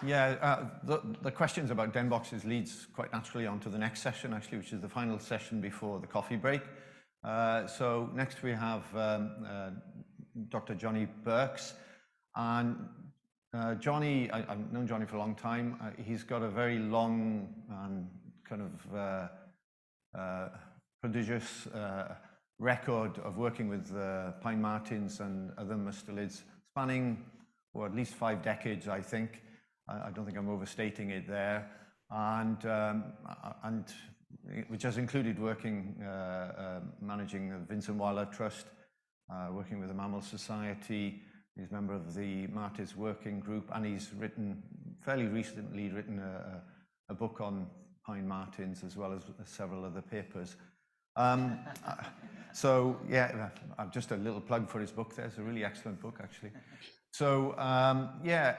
Yeah, the questions about den boxes leads quite naturally onto the next session, actually, which is the final session before the coffee break. So next we have Dr. Johnny Birks. And Johnny, I've known Johnny for a long time. He's got a very long and kind of prodigious record of working with pine martens and other mustelids, spanning, or at least 5 decades, I think. I don't think I'm overstating it there, and which has included working, managing the Vincent Wildlife Trust, working with the Mammal Society. He's a member of the Martens Working Group, and he's fairly recently written a book on pine martens, as well as several other papers. So yeah, just a little plug for his book there. It's a really excellent book, actually. So yeah,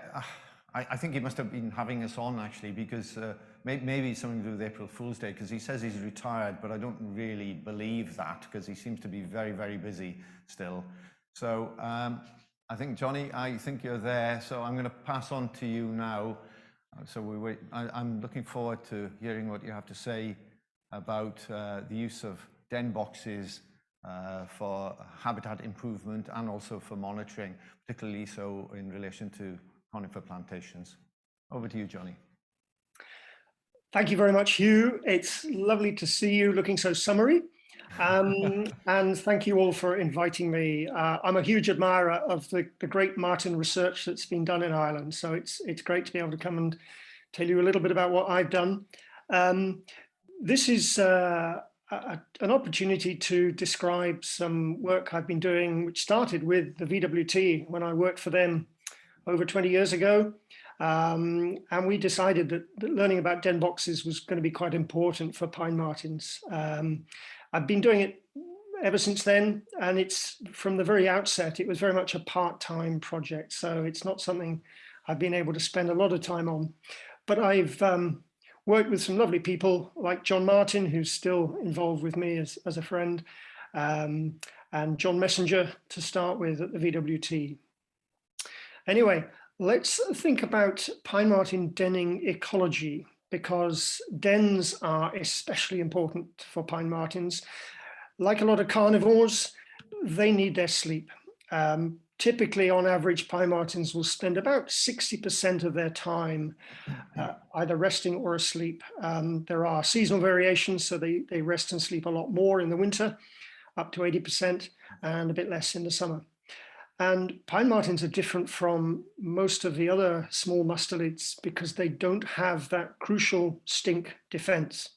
I think he must have been having us on, actually, because maybe something to do with April Fool's Day, because he says he's retired, but I don't really believe that, because he seems to be very, very busy still. So I think, Johnny, I think you're there, so I'm going to pass on to you now. So I'm looking forward to hearing what you have to say about the use of den boxes for habitat improvement and also for monitoring, particularly so in relation to conifer plantations. Over to you, Johnny. Thank you very much, Hugh. It's lovely to see you looking so summery. And thank you all for inviting me. I'm a huge admirer of the great marten research that's been done in Ireland. So it's great to be able to come and tell you a little bit about what I've done. This is an opportunity to describe some work I've been doing, which started with the VWT when I worked for them over 20 years ago. And we decided that learning about den boxes was going to be quite important for pine martens. I've been doing it ever since then, and it's from the very outset, it was very much a part-time project. So it's not something I've been able to spend a lot of time on. But I've worked with some lovely people like John Martin, who's still involved with me as a friend, and John Messenger to start with at the VWT. Anyway, let's think about pine marten denning ecology, because dens are especially important for pine martens. Like a lot of carnivores, they need their sleep. Typically, on average, pine martens will spend about 60% of their time either resting or asleep. There are seasonal variations, so they rest and sleep a lot more in the winter, up to 80%, and a bit less in the summer. And pine martens are different from most of the other small mustelids because they don't have that crucial stink defense.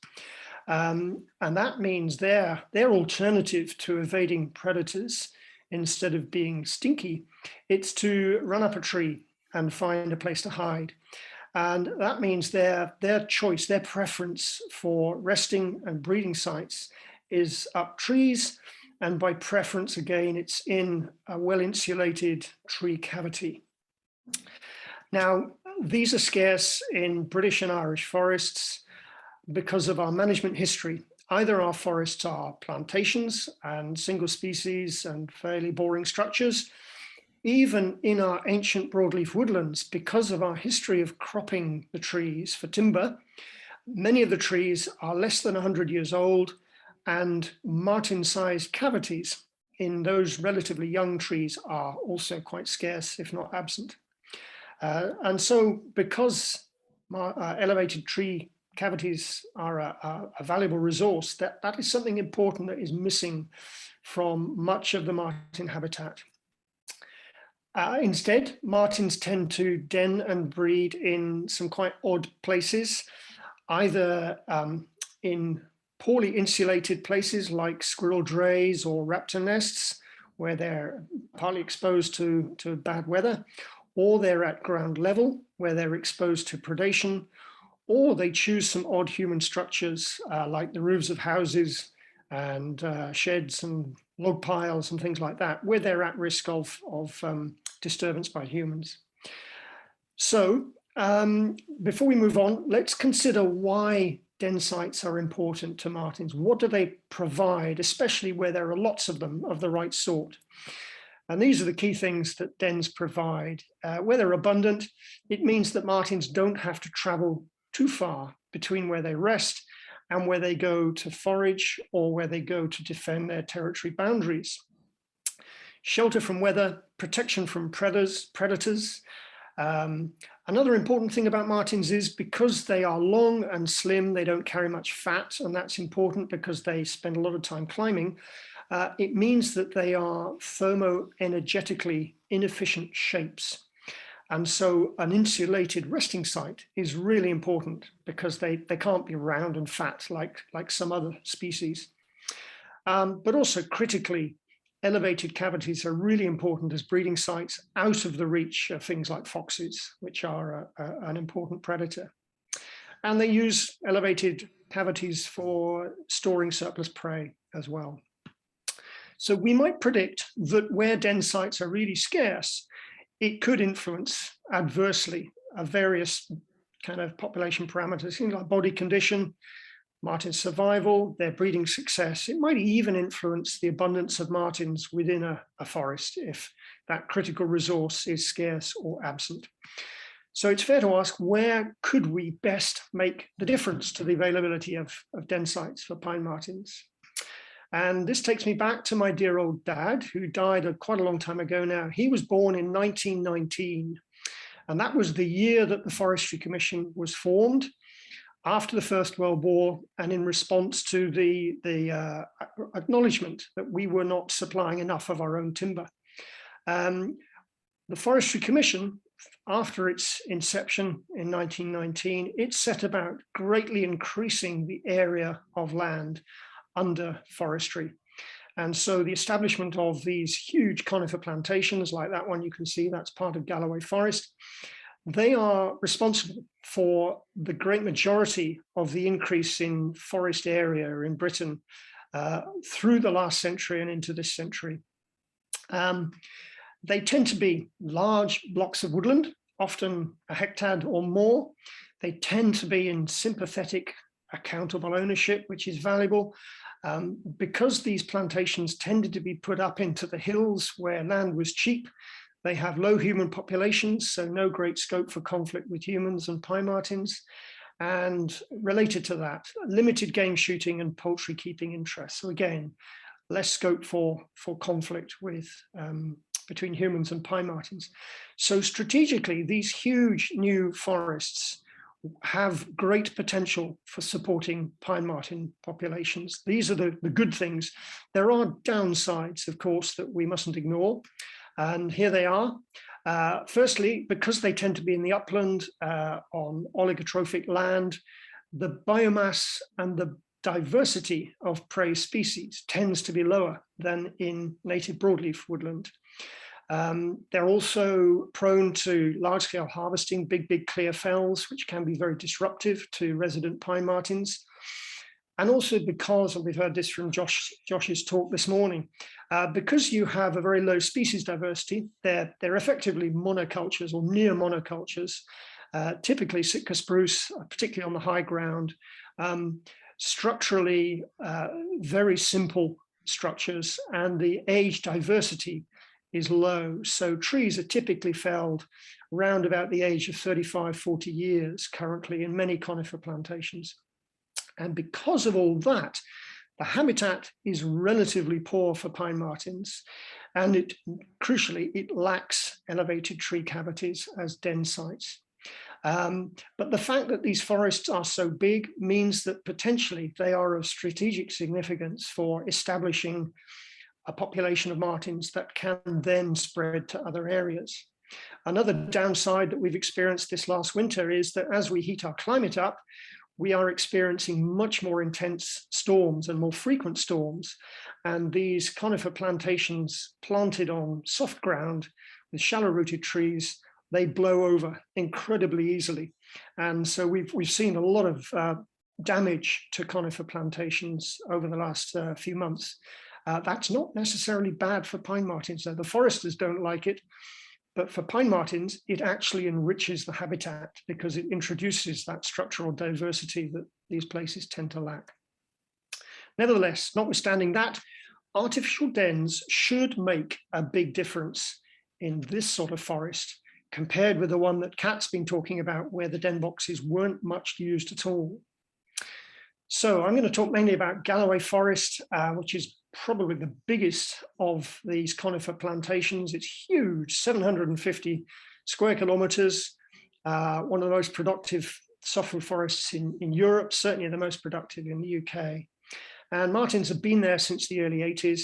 And that means their alternative to evading predators, instead of being stinky, it's to run up a tree and find a place to hide. And that means their choice, their preference for resting and breeding sites is up trees. And by preference, again, it's in a well-insulated tree cavity. Now, these are scarce in British and Irish forests because of our management history. Either our forests are plantations and single species and fairly boring structures, even in our ancient broadleaf woodlands, because of our history of cropping the trees for timber, many of the trees are less than 100 years old, and marten-sized cavities in those relatively young trees are also quite scarce, if not absent. And so because elevated tree cavities are a valuable resource, that is something important that is missing from much of the marten habitat. Instead, martens tend to den and breed in some quite odd places, either in poorly insulated places like squirrel drays or raptor nests, where they're partly exposed to bad weather, or they're at ground level, where they're exposed to predation, or they choose some odd human structures like the roofs of houses and sheds and log piles and things like that, where they're at risk of disturbance by humans. So before we move on, let's consider why den sites are important to martens. What do they provide, especially where there are lots of them of the right sort? And these are the key things that dens provide. Where they're abundant, it means that martens don't have to travel too far between where they rest and where they go to forage or where they go to defend their territory boundaries. Shelter from weather, protection from predators. Another important thing about martens is because they are long and slim, they don't carry much fat, and that's important because they spend a lot of time climbing. It means that they are thermoenergetically inefficient shapes. And so an insulated resting site is really important because they can't be round and fat like some other species. But also critically, elevated cavities are really important as breeding sites out of the reach of things like foxes, which are an important predator. And they use elevated cavities for storing surplus prey as well. So we might predict that where den sites are really scarce, it could influence adversely various kind of population parameters, things like body condition, marten survival, their breeding success. It might even influence the abundance of martens within a forest if that critical resource is scarce or absent. So it's fair to ask, where could we best make the difference to the availability of den sites for pine martens? And this takes me back to my dear old dad, who died quite a long time ago now. He was born in 1919, and that was the year that the Forestry Commission was formed after the First World War, and in response to the acknowledgement that we were not supplying enough of our own timber. The Forestry Commission, after its inception in 1919, it set about greatly increasing the area of land under forestry. And so the establishment of these huge conifer plantations, like that one you can see, that's part of Galloway Forest, they are responsible for the great majority of the increase in forest area in Britain through the last century and into this century. They tend to be large blocks of woodland, often a hectare or more. They tend to be in sympathetic, accountable ownership, which is valuable. Because these plantations tended to be put up into the hills where land was cheap, they have low human populations, so no great scope for conflict with humans and pine martens. And related to that, limited game shooting and poultry keeping interests. So again, less scope for conflict with between humans and pine martens. So strategically, these huge new forests have great potential for supporting pine marten populations. These are the good things. There are downsides, of course, that we mustn't ignore. And here they are. Firstly, because they tend to be in the upland on oligotrophic land, the biomass and the diversity of prey species tends to be lower than in native broadleaf woodland. They're also prone to large-scale harvesting, big clear fells, which can be very disruptive to resident pine martens. And also because, and we've heard this from Josh's talk this morning, because you have a very low species diversity, they're effectively monocultures or near monocultures, typically Sitka spruce, particularly on the high ground, structurally very simple structures, and the age diversity is low. So trees are typically felled around about the age of 35, 40 years currently in many conifer plantations. And because of all that, the habitat is relatively poor for pine martens, and crucially, it lacks elevated tree cavities as den sites. But the fact that these forests are so big means that potentially they are of strategic significance for establishing a population of martens that can then spread to other areas. Another downside that we've experienced this last winter is that as we heat our climate up, we are experiencing much more intense storms and more frequent storms. And these conifer plantations planted on soft ground with shallow rooted trees, they blow over incredibly easily. And so we've seen a lot of damage to conifer plantations over the last few months. That's not necessarily bad for pine martens, though. The foresters don't like it. But for pine martens, it actually enriches the habitat because it introduces that structural diversity that these places tend to lack. Nevertheless, notwithstanding that, artificial dens should make a big difference in this sort of forest compared with the one that Kat's been talking about, where the den boxes weren't much used at all. So I'm going to talk mainly about Galloway Forest, which is probably the biggest of these conifer plantations. It's huge, 750 square kilometers, one of the most productive softwood forests in Europe, certainly the most productive in the UK. And martens have been there since the early 80s.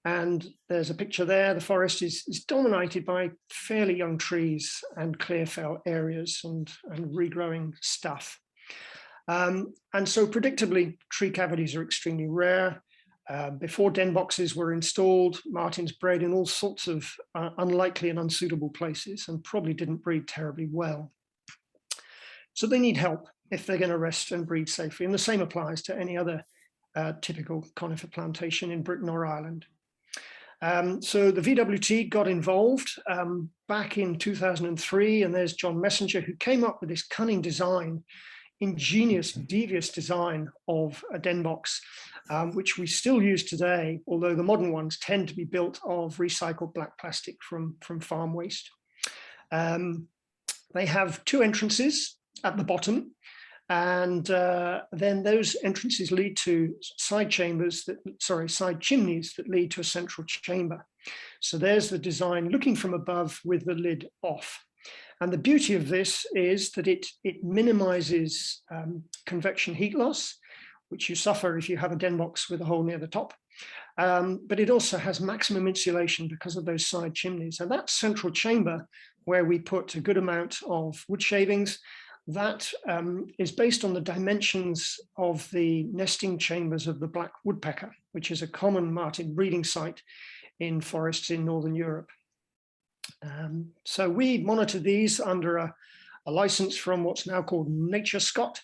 And there's a picture there. The forest is dominated by fairly young trees and clear fell areas and regrowing stuff. And so predictably, tree cavities are extremely rare. Before den boxes were installed, martens bred in all sorts of unlikely and unsuitable places and probably didn't breed terribly well. So they need help if they're going to rest and breed safely. And the same applies to any other typical conifer plantation in Britain or Ireland. So the VWT got involved back in 2003, and there's John Messenger, who came up with this cunning design, ingenious, devious design of a den box, which we still use today, although the modern ones tend to be built of recycled black plastic from farm waste. They have two entrances at the bottom, and then those entrances lead to side chimneys that lead to a central chamber. So there's the design looking from above with the lid off. And the beauty of this is that it minimizes convection heat loss, which you suffer if you have a den box with a hole near the top. But it also has maximum insulation because of those side chimneys. And that central chamber, where we put a good amount of wood shavings, that is based on the dimensions of the nesting chambers of the black woodpecker, which is a common marten breeding site in forests in Northern Europe. So we monitor these under a license from what's now called Nature Scot.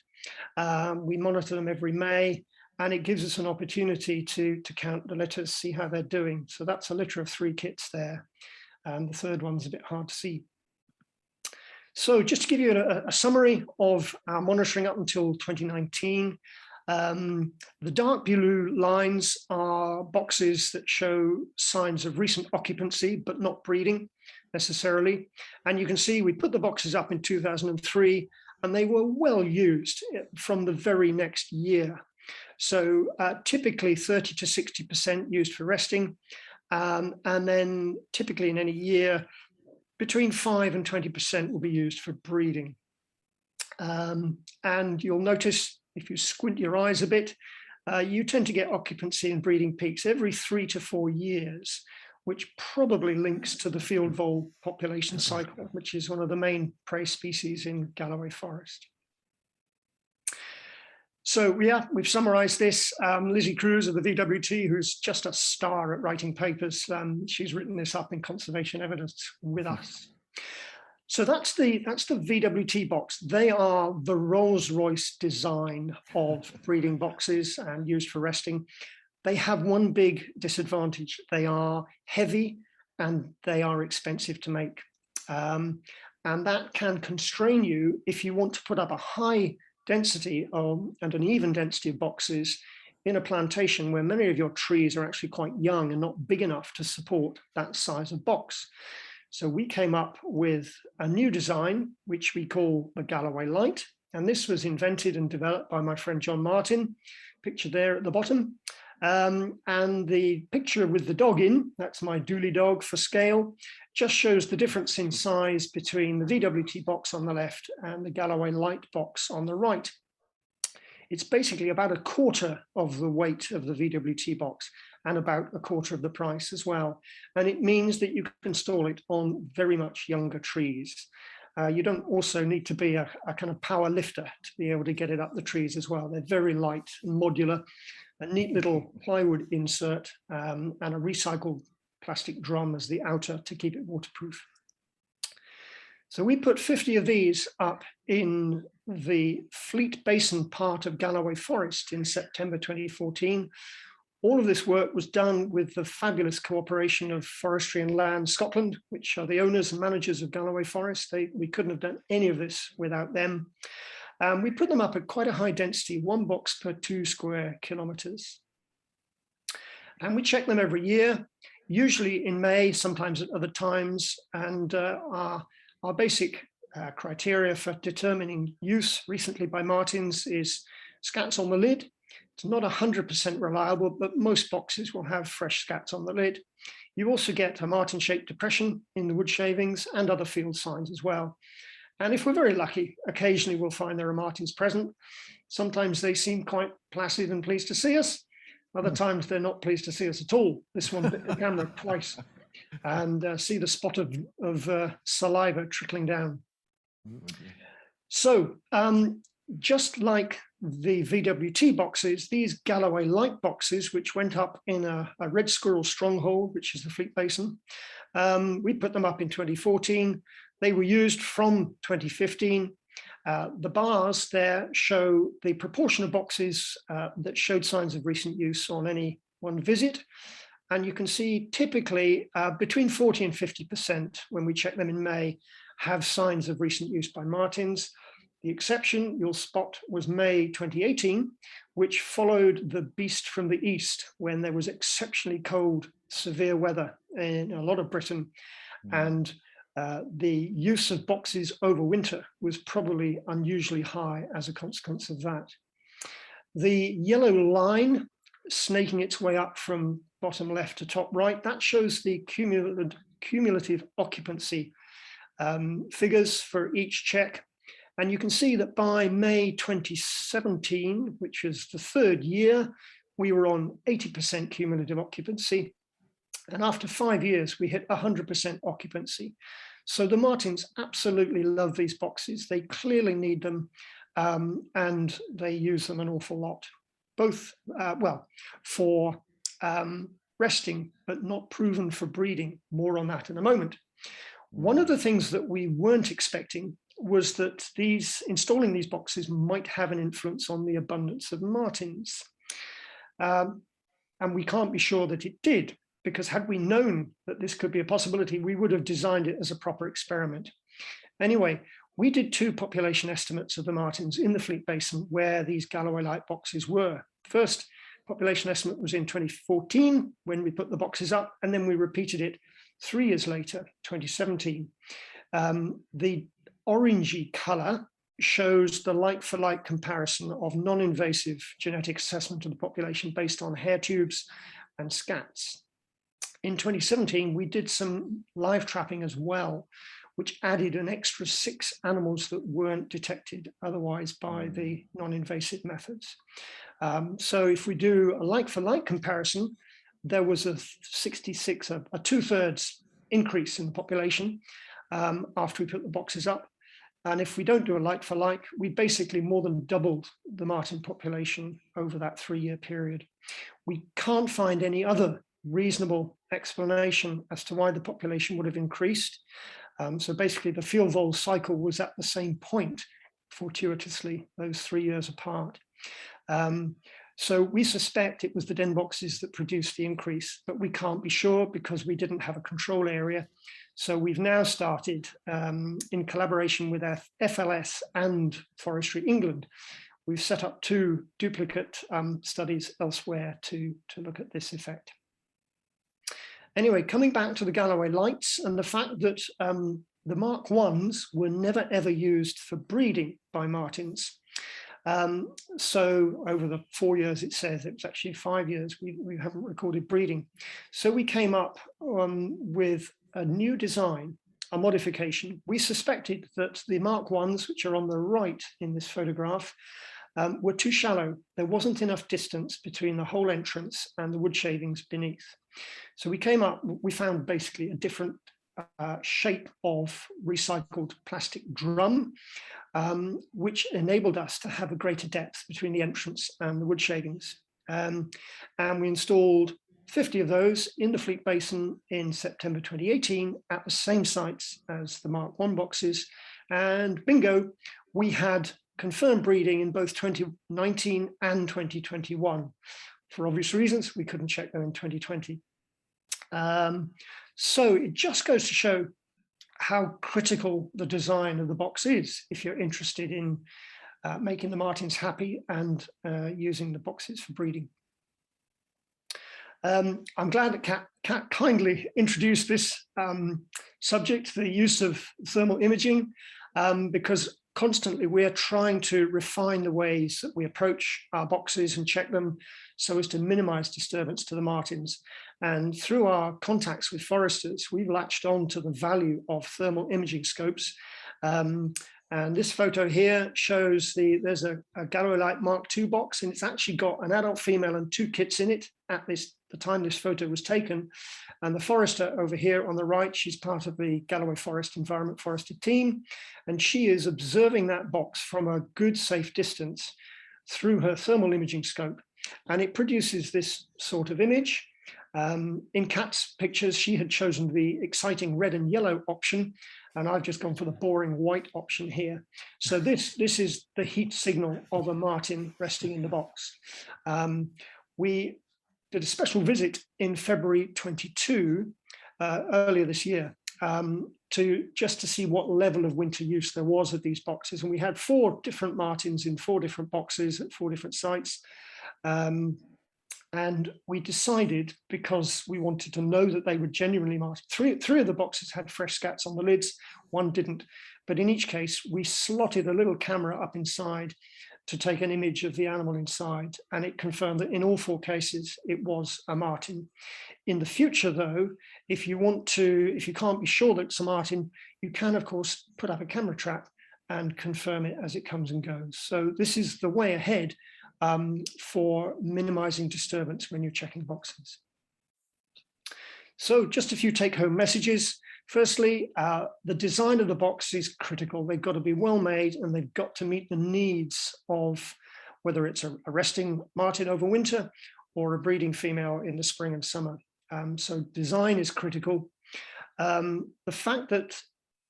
We monitor them every May, and it gives us an opportunity to count the litters, see how they're doing. So that's a litter of 3 kits there. And the third one's a bit hard to see. So just to give you a summary of our monitoring up until 2019, the dark blue lines are boxes that show signs of recent occupancy, but not breeding necessarily. And you can see we put the boxes up in 2003, and they were well used from the very next year. So typically 30 to 60% used for resting. And then typically in any year, between 5 and 20% will be used for breeding. And you'll notice if you squint your eyes a bit, you tend to get occupancy and breeding peaks every 3 to 4 years, which probably links to the field vole population cycle, which is one of the main prey species in Galloway Forest. So yeah, we've summarized this. Lizzie Cruz of the VWT, who's just a star at writing papers, she's written this up in conservation evidence with us. So that's the VWT box. They are the Rolls-Royce design of breeding boxes and used for resting. They have one big disadvantage. They are heavy and they are expensive to make. And that can constrain you if you want to put up a high density and an even density of boxes in a plantation where many of your trees are actually quite young and not big enough to support that size of box. So we came up with a new design, which we call the Galloway Lite. And this was invented and developed by my friend John Marten, pictured there at the bottom. And the picture with the dog in, that's my Dooley dog for scale, just shows the difference in size between the VWT box on the left and the Galloway Lite box on the right. It's basically about a quarter of the weight of the VWT box and about a quarter of the price as well. And it means that you can install it on very much younger trees. You don't also need to be a kind of power lifter to be able to get it up the trees as well. They're very light and modular, a neat little plywood insert and a recycled plastic drum as the outer to keep it waterproof. So we put 50 of these up in the Fleet Basin part of Galloway Forest in September 2014. All of this work was done with the fabulous cooperation of Forestry and Land Scotland, which are the owners and managers of Galloway Forest. We couldn't have done any of this without them. We put them up at quite a high density, 1 box per 2 square kilometers. And we check them every year, usually in May, sometimes at other times. And our basic criteria for determining use recently by martens is scats on the lid. It's not 100% reliable, but most boxes will have fresh scats on the lid. You also get a marten-shaped depression in the wood shavings and other field signs as well. And if we're very lucky, occasionally we'll find there are martens present. Sometimes they seem quite placid and pleased to see us. Other times they're not pleased to see us at all. This one bit the camera twice and see the spot of saliva trickling down. So just like the VWT boxes, these Galloway Lite boxes, which went up in a red squirrel stronghold, which is the Fleet Basin, we put them up in 2014. They were used from 2015. The bars there show the proportion of boxes that showed signs of recent use on any one visit. And you can see typically between 40 and 50% when we check them in May have signs of recent use by martens. The exception you'll spot was May 2018, which followed the beast from the east when there was exceptionally cold, severe weather in a lot of Britain. And the use of boxes over winter was probably unusually high as a consequence of that. The yellow line snaking its way up from bottom left to top right, that shows the cumulative occupancy figures for each check. And you can see that by May 2017, which is the third year, we were on 80% cumulative occupancy. And after 5 years, we hit 100% occupancy. So the martens absolutely love these boxes. They clearly need them and they use them an awful lot, both, well, for resting, but not proven for breeding. More on that in a moment. One of the things that we weren't expecting was that installing these boxes might have an influence on the abundance of martens. And we can't be sure that it did, because had we known that this could be a possibility, we would have designed it as a proper experiment. Anyway, we did 2 population estimates of the martens in the Fleet Basin where these Galloway Lite boxes were. First population estimate was in 2014 when we put the boxes up, and then we repeated it 3 years later, 2017. The orangey color shows the like-for-like comparison of non-invasive genetic assessment of the population based on hair tubes and scats. In 2017, we did some live trapping as well, which added an extra 6 animals that weren't detected otherwise by the non-invasive methods. So if we do a like-for-like comparison, there was a 66, a 2/3 increase in the population after we put the boxes up. And if we don't do a like-for-like, we basically more than doubled the marten population over that 3-year period. We can't find any other reasonable explanation as to why the population would have increased. So basically the field vol cycle was at the same point fortuitously, those 3 years apart. So we suspect it was the den boxes that produced the increase, but we can't be sure because we didn't have a control area. So we've now started in collaboration with FLS and Forestry England. We've set up 2 duplicate studies elsewhere to look at this effect. Anyway, coming back to the Galloway Lites and the fact that the Mark 1s were never ever used for breeding by martens. So over the 4 years, it says it was actually 5 years, we haven't recorded breeding. So we came up with a new design, a modification. We suspected that the Mark 1s, which are on the right in this photograph, were too shallow. There wasn't enough distance between the whole entrance and the wood shavings beneath. So we found basically a different shape of recycled plastic drum, which enabled us to have a greater depth between the entrance and the wood shavings. And we installed 50 of those in the Fleet Basin in September 2018 at the same sites as the Mark 1 boxes. And bingo, we had confirmed breeding in both 2019 and 2021. For obvious reasons, we couldn't check them in 2020. So it just goes to show how critical the design of the box is if you're interested in making the martens happy and using the boxes for breeding. I'm glad that Kat kindly introduced this subject, the use of thermal imaging, because constantly we're trying to refine the ways that we approach our boxes and check them so as to minimize disturbance to the martens. And through our contacts with foresters, we've latched on to the value of thermal imaging scopes. And this photo here shows there's a Galloway Lite Mark II box, and it's actually got an adult female and 2 kits in it at the time this photo was taken. And the forester over here on the right, she's part of the Galloway Forest Environment Forestry team, and she is observing that box from a good safe distance through her thermal imaging scope. And it produces this sort of image. In Kat's pictures, she had chosen the exciting red and yellow option, and I've just gone for the boring white option here. So this is the heat signal of a marten resting in the box. We did a special visit in February 22, earlier this year, just to see what level of winter use there was of these boxes. And we had 4 different martens in 4 different boxes at 4 different sites. And we decided, because we wanted to know that they were genuinely marten, three of the boxes had fresh scats on the lids, 1 didn't. But in each case, we slotted a little camera up inside to take an image of the animal inside, and it confirmed that in all 4 cases, it was a marten. In the future, though, if you can't be sure that it's a marten, you can, of course, put up a camera trap and confirm it as it comes and goes. So this is the way ahead for minimizing disturbance when you're checking boxes. So just a few take-home messages. Firstly, the design of the box is critical. They've got to be well made, and they've got to meet the needs of whether it's a resting marten over winter or a breeding female in the spring and summer. So design is critical. The fact that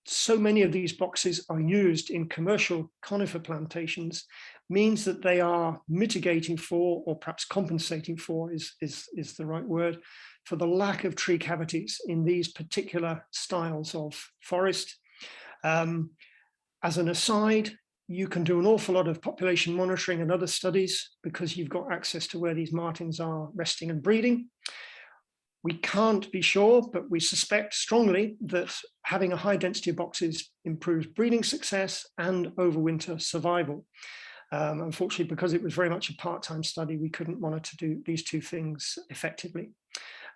so many of these boxes are used in commercial conifer plantations means that they are mitigating for, or perhaps compensating for is the right word, for the lack of tree cavities in these particular styles of forest. As an aside, you can do an awful lot of population monitoring and other studies because you've got access to where these martens are resting and breeding. We can't be sure, but we suspect strongly that having a high density of boxes improves breeding success and overwinter survival. Unfortunately, because it was very much a part-time study, we couldn't monitor these 2 things effectively.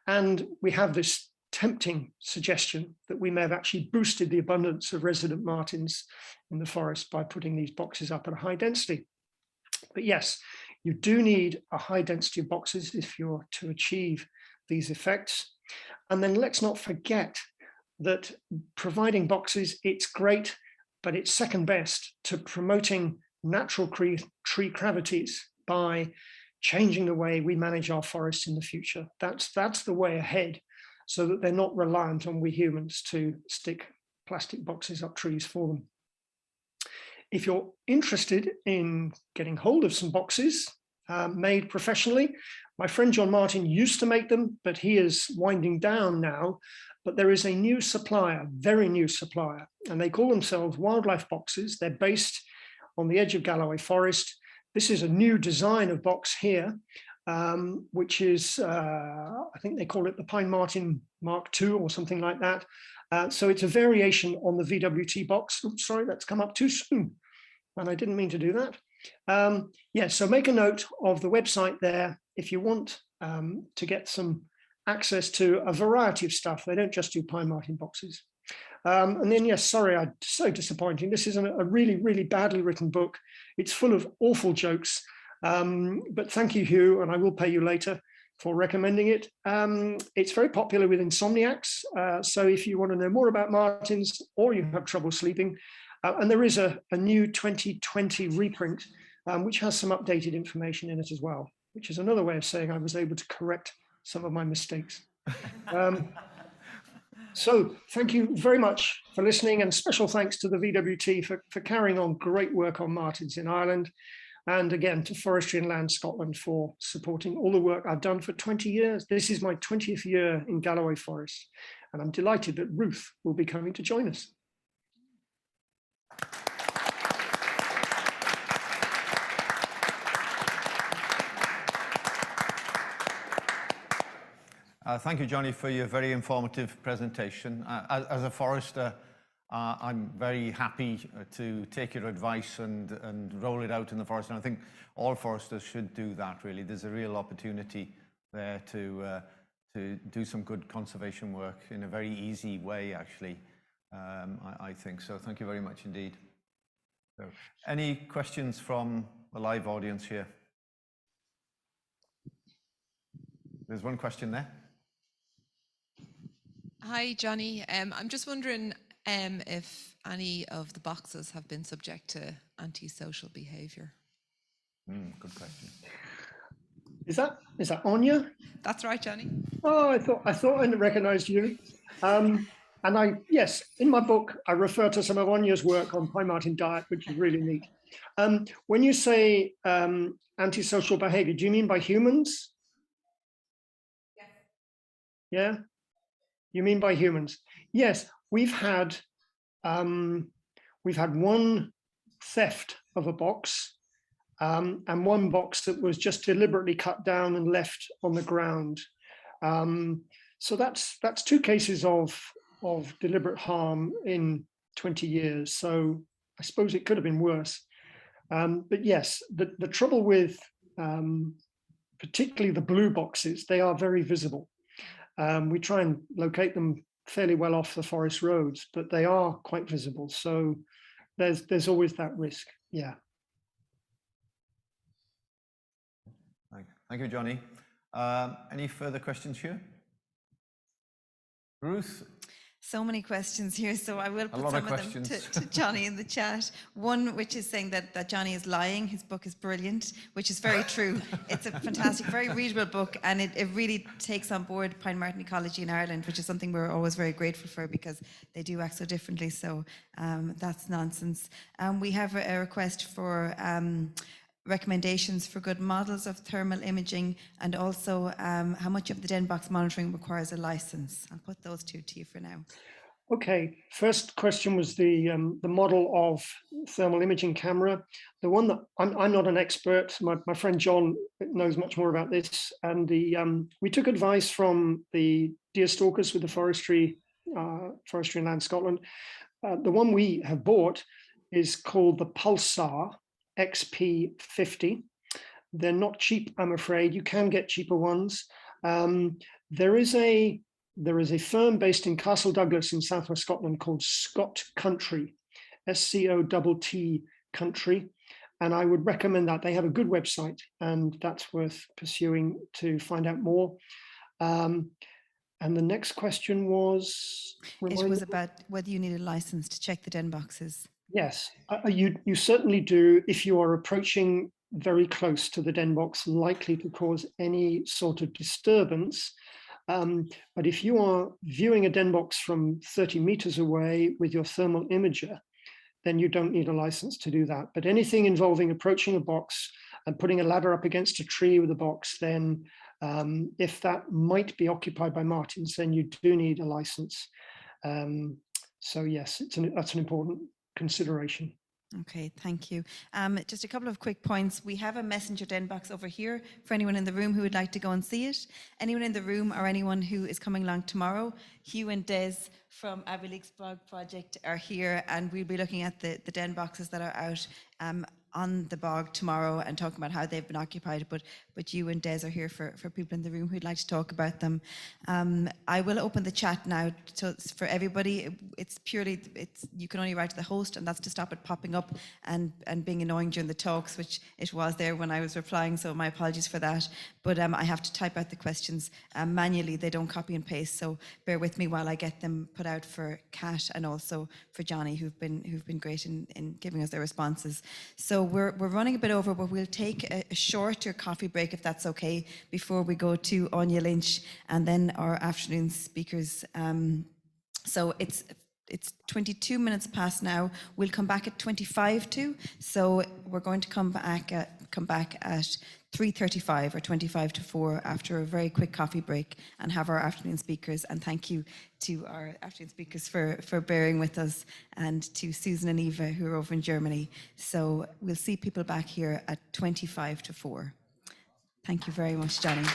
And we have this tempting suggestion that we may have actually boosted the abundance of resident martens in the forest by putting these boxes up at a high density. But yes, you do need a high density of boxes if you're to achieve these effects. And then let's not forget that providing boxes, it's great, but it's second best to promoting natural tree cavities by changing the way we manage our forests in the future. That's the way ahead, so that they're not reliant on we humans to stick plastic boxes up trees for them. If you're interested in getting hold of some boxes made professionally, my friend John Martin used to make them, but he is winding down now. But there is a new supplier, very new supplier, and they call themselves Wildlife Boxes. They're based on the edge of Galloway Forest. This is a new design of box here, which is, I think they call it the Pine Marten Mark II or something like that. So it's a variation on the VWT box. Oops, sorry, that's come up too soon, and I didn't mean to do that. Yeah, so make a note of the website there if you want to get some access to a variety of stuff. They don't just do pine marten boxes. And then, yes, sorry, so disappointing. This is a really, really badly written book. It's full of awful jokes, but thank you, Hugh, and I will pay you later for recommending it. It's very popular with insomniacs. So if you want to know more about martens or you have trouble sleeping, and there is a new 2020 reprint, which has some updated information in it as well, which is another way of saying I was able to correct some of my mistakes. So thank you very much for listening, and special thanks to the VWT for carrying on great work on martens in Ireland. And again, to Forestry and Land Scotland for supporting all the work I've done for 20 years. This is my 20th year in Galloway Forest, and I'm delighted that Ruth will be coming to join us. Thank you, Johnny, for your very informative presentation. As a forester, I'm very happy to take your advice and roll it out in the forest. And I think all foresters should do that, really. There's a real opportunity there to do some good conservation work in a very easy way, actually, I think. So thank you very much indeed. So, any questions from the live audience here? There's one question there. Hi, Johnny. I'm just wondering if any of the boxes have been subject to antisocial behaviour. Good question. Is that Anya? That's right, Johnny. Oh, I thought I recognised you. And yes, in my book, I refer to some of Anya's work on pine marten diet, which is really neat. When you say antisocial behaviour, do you mean by humans? Yes. Yeah. You mean by humans? Yes, we've had one theft of a box and one box that was just deliberately cut down and left on the ground. So that's two cases of deliberate harm in 20 years. So I suppose it could have been worse. But yes, the trouble with particularly the blue boxes, they are very visible. We try and locate them fairly well off the forest roads, but they are quite visible. So there's always that risk. Yeah. Thank you, Johnny. Any further questions here? Ruth? So many questions here, so I will put some of them to Johnny in the chat. One which is saying that Johnny is lying, his book is brilliant, which is very true. It's a fantastic, very readable book, and it really takes on board pine marten ecology in Ireland, which is something we're always very grateful for because they do act so differently, so that's nonsense. We have a request for recommendations for good models of thermal imaging, and also how much of the den box monitoring requires a license. I'll put those two to you for now. Okay, first question was the model of thermal imaging camera. The one that I'm not an expert. My friend John knows much more about this, and we took advice from the deer stalkers with the Forestry and Land Scotland. The one we have bought is called the Pulsar XP50. They're not cheap, I'm afraid. You can get cheaper ones. There is a firm based in Castle Douglas in southwest Scotland called Scott Country, SCOTT Country, and I would recommend that. They have a good website, and that's worth pursuing to find out more. And the next question was? It was about whether you need a license to check the den boxes. Yes, you certainly do if you are approaching very close to the den box, likely to cause any sort of disturbance. But if you are viewing a den box from 30 meters away with your thermal imager, then you don't need a license to do that. But anything involving approaching a box and putting a ladder up against a tree with a box, then if that might be occupied by martens, then you do need a license. So yes, that's an important consideration. Okay, thank you. Just a couple of quick points. We have a messenger den box over here for anyone in the room who would like to go and see it. Anyone in the room or anyone who is coming along tomorrow, Hugh and Des from Abbey Leaks Bog Project are here, and we'll be looking at the den boxes that are out on the bog tomorrow and talking about how they've been occupied, but you and Des are here for people in the room who'd like to talk about them. I will open the chat now for everybody. It's you can only write to the host, and that's to stop it popping up and being annoying during the talks, which it was there when I was replying, so my apologies for that. But I have to type out the questions manually. They don't copy and paste, so bear with me while I get them put out for Kat and also for Johnny, who've been great in giving us their responses. So we're running a bit over, but we'll take a shorter coffee break, if that's okay, before we go to Anya Lynch and then our afternoon speakers. So it's 22 minutes past now. We'll come back at 25 to. So we're going to come back at 3:35 or 25 to 4 after a very quick coffee break and have our afternoon speakers. And thank you to our afternoon speakers for bearing with us, and to Susan and Eva who are over in Germany. So we'll see people back here at 25 to 4. Thank you very much, Johnny.